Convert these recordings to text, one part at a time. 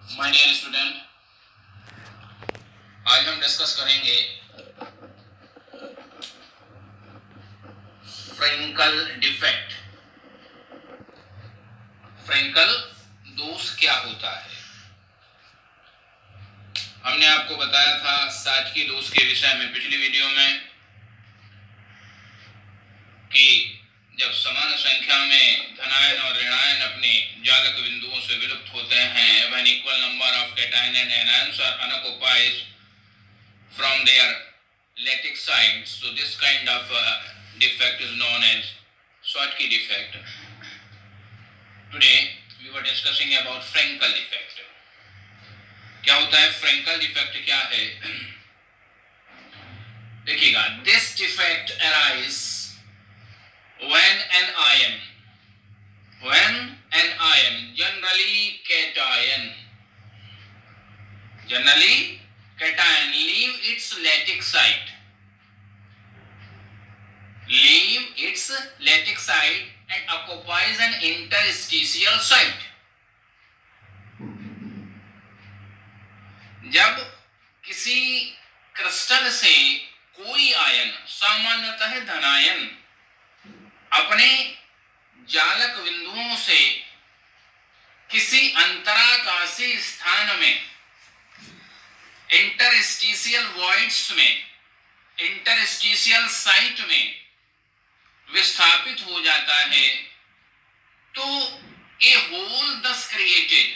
My dear student, आज हम discuss करेंगे फ्रेंकल डिफेक्ट। फ्रेंकल दोष क्या होता है? हमने आपको बताया था साटकी दोष के विषय में पिछली वीडियो में कि जब समान संख्या में धनायन और ऋणायन अपने जालक बिंदुओं से विलुप्त होते हैं, when equal number of cation and anions are unoccupied from their lattice sides, so this kind of defect is known as Schottky defect. Today we were discussing about Frenkel defect. क्या होता है फ्रेंकल डिफेक्ट? क्या है देखिएगा, this defect arise when an ion generally cation leave its lattice site and occupies an interstitial site. जब किसी crystal से कोई आयन, सामान्यतः धनायन, अपने जालक बिंदुओं से किसी अंतराकाशी स्थान में, इंटरस्टिशियल वॉइड्स में, इंटरस्टिशियल साइट में विस्थापित हो जाता है, तो ए होल दस created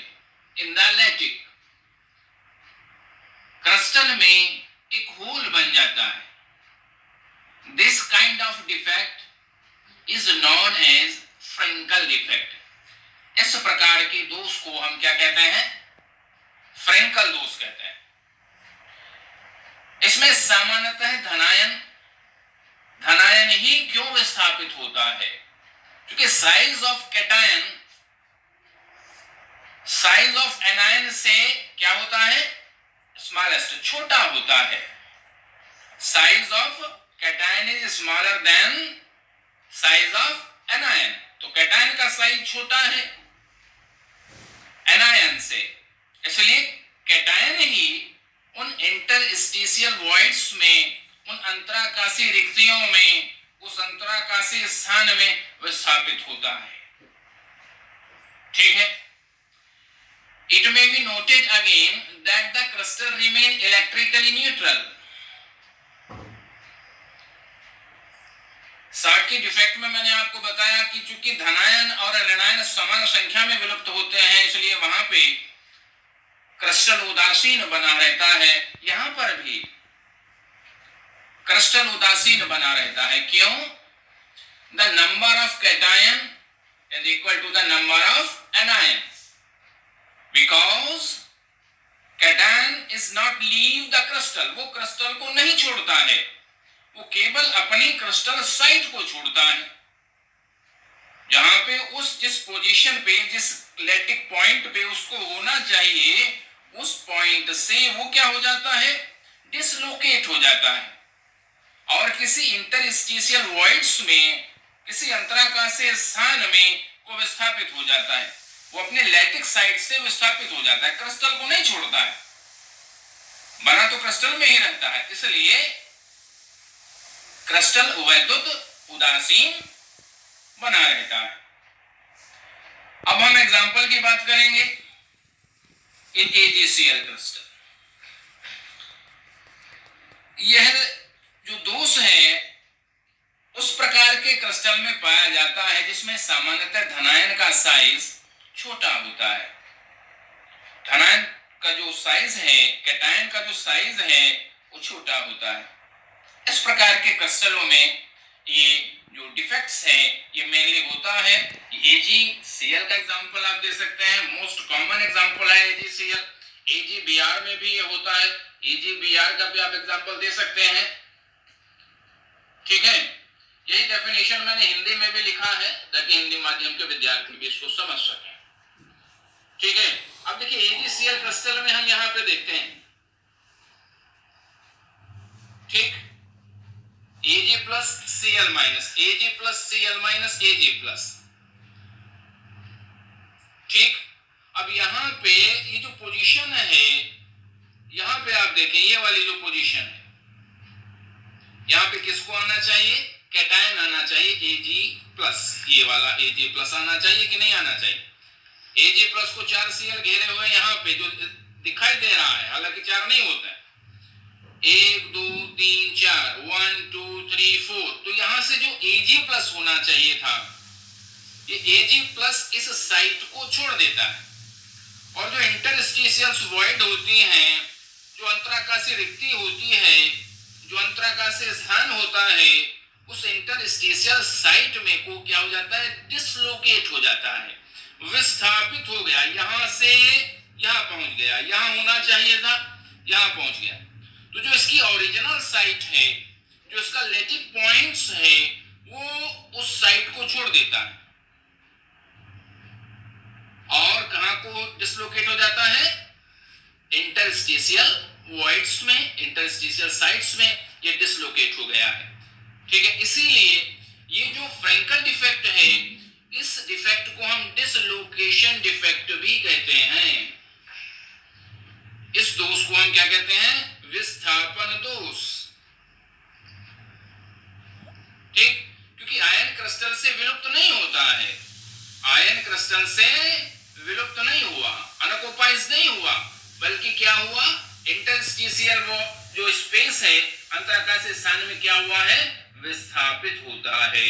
in the lattice. Crystal में एक होल बन जाता है। This kind of defect is known as Frenkel defect. इस प्रकार के दोष को हम क्या कहते हैं? फ्रेंकल दोष कहते हैं। इसमें सामान्यतः धनायन ही क्यों विस्थापित होता है? क्योंकि size of cation size of anion से क्या होता है? स्मॉलेस्ट, छोटा होता है। Size of cation is smaller than size of anion. तो कैटायन का साइज छोटा है एनायन से, इसलिए कैटायन ही उन इंटरस्टिशियल वॉइड्स में, उन अंतराकाशी रिक्तियों में, उस अंतराकाशी स्थान में विस्थापित होता है। ठीक है। It may be noted again that the crystal remain electrically neutral. Schottky defect में मैंने आपको बताया कि चूंकि धनायन और ऋणायन समान संख्या में विलुप्त होते हैं, इसलिए वहां पे क्रिस्टल उदासीन बना रहता है। यहां पर भी क्रिस्टल उदासीन बना रहता है। क्यों? The number of cation is equal to the number of anion, because cation is not leave the crystal. वो क्रिस्टल को नहीं छोड़ता है, वो केवल अपनी क्रिस्टल साइट को छोड़ता है, जहां पे जिस पोजीशन पे, जिस लैटिक पॉइंट पे उसको होना चाहिए, उस पॉइंट से वो क्या हो जाता है? डिसलोकेट हो जाता है और किसी इंटरस्टिशियल वॉइड्स में, किसी अंतराकाशी स्थान में वो विस्थापित हो जाता है। वो अपने लैटिक साइट से विस्थापित हो जाता है, क्रिस्टल को नहीं छोड़ता है, बना तो क्रिस्टल में ही रहता है। इसलिए क्रिस्टल वैद्युत उदासीन बना रहता है। अब हम एग्जांपल की बात करेंगे इन AgCl क्रिस्टल। यह जो दोष है उस प्रकार के क्रिस्टल में पाया जाता है जिसमें सामान्यतः धनायन का साइज छोटा होता है। धनायन का जो साइज है, कैटायन का जो साइज है, वो छोटा होता है। इस प्रकार के क्रिस्टलों में ये जो डिफेक्ट्स है ये मेनली होता है। AgCl का एग्जांपल आप दे सकते हैं, मोस्ट कॉमन एग्जांपल है AgCl। AgBr में भी ये होता है, AgBr का भी आप एग्जांपल दे सकते हैं। ठीक है, यही डेफिनेशन मैंने हिंदी में भी लिखा है ताकि हिंदी माध्यम के विद्यार्थी भी इसको समझ सकें। ठीक है, अब देखिए AgCl क्रिस्टल में हम यहां पे देखते हैं, ठीक, Ag plus Cl minus, Ag plus Cl minus Ag plus. ठीक, अब यहाँ पे ये जो पोजीशन है, यहाँ पे आप देखें ये वाली जो पोजीशन है, यहाँ पे किसको आना चाहिए? कैटायन आना चाहिए Ag+, ये वाला Ag+ आना चाहिए कि नहीं आना चाहिए? Ag+ को 4 Cl घेरे हुए यहाँ पे जो दिखाई दे रहा है, हालांकि 4 नहीं होता है, 1 2 3 4 1 2 3 4, तो यहाँ से जो Ag+ होना चाहिए था, ये Ag+ इस साइट को छोड़ देता है, और जो इंटरस्टिशियल्स वॉइड होती हैं, जो अंतराकाशीय रिक्ति होती है, जो अंतराकाशीय स्थान होता है, उस इंटरस्टिशियल साइट में को क्या हो जाता है? डिसलोकेट हो जाता है, विस्थापित हो गया, यहां से यहां पहुंच गया, यहां होना चाहिए था, यहां पहुंच गया। तो जो इसकी ओरिजिनल साइट है, जो इसका लैटिस पॉइंट्स है, वो उस साइट को छोड़ देता है और कहां को डिसलोकेट हो जाता है? इंटरस्टिशियल वॉइड्स में, इंटरस्टिशियल साइट्स में ये डिसलोकेट हो गया है। ठीक है, इसीलिए ये जो फ्रैंकल डिफेक्ट है, इस डिफेक्ट को हम डिसलोकेशन डिफेक्ट भी कहते हैं। इस दोष को हम क्या कहते हैं? विस्थापन दोष। ठीक, क्योंकि आयन क्रिस्टल से विलुप्त नहीं होता है, आयन क्रिस्टल से विलुप्त नहीं हुआ, अनऑक्युपाइज नहीं हुआ, बल्कि क्या हुआ? इंटरस्टिशियल वो जो स्पेस है, अंतराकाशीय स्थान में क्या हुआ है? विस्थापित होता है।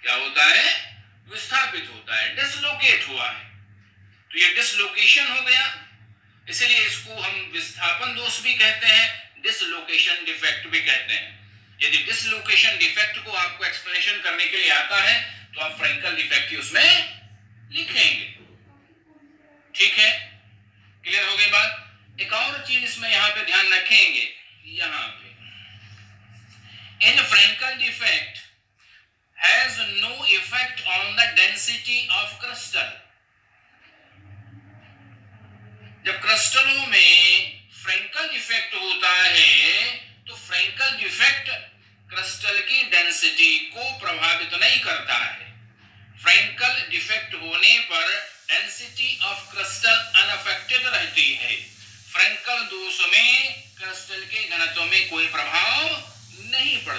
क्या होता है? विस्थापित होता है, डिसलोकेट हुआ है। तो ये डिसलोकेशन हो गया, इसलिए इसको हम विस्थापन दोष भी कहते हैं, डिसलोकेशन डिफेक्ट भी कहते हैं। यदि डिसलोकेशन डिफेक्ट को आपको एक्सप्लेनेशन करने के लिए आता है तो आप फ्रैंकल डिफेक्ट ही उसमें लिखेंगे। ठीक है, क्लियर हो गई बात? एक और चीज इसमें यहां पे ध्यान रखेंगे, यहां पे in Frenkel defect has no effect on the density of crystal. जब क्रिस्टलों में फ्रैंकल डिफेक्ट होता है तो फ्रैंकल डिफेक्ट क्रिस्टल की डेंसिटी को प्रभावित नहीं करता है। फ्रैंकल डिफेक्ट होने पर डेंसिटी ऑफ क्रिस्टल अनअफेक्टेड रहती है। फ्रैंकल दोष में क्रिस्टल के घनत्व में कोई प्रभाव नहीं पड़ता।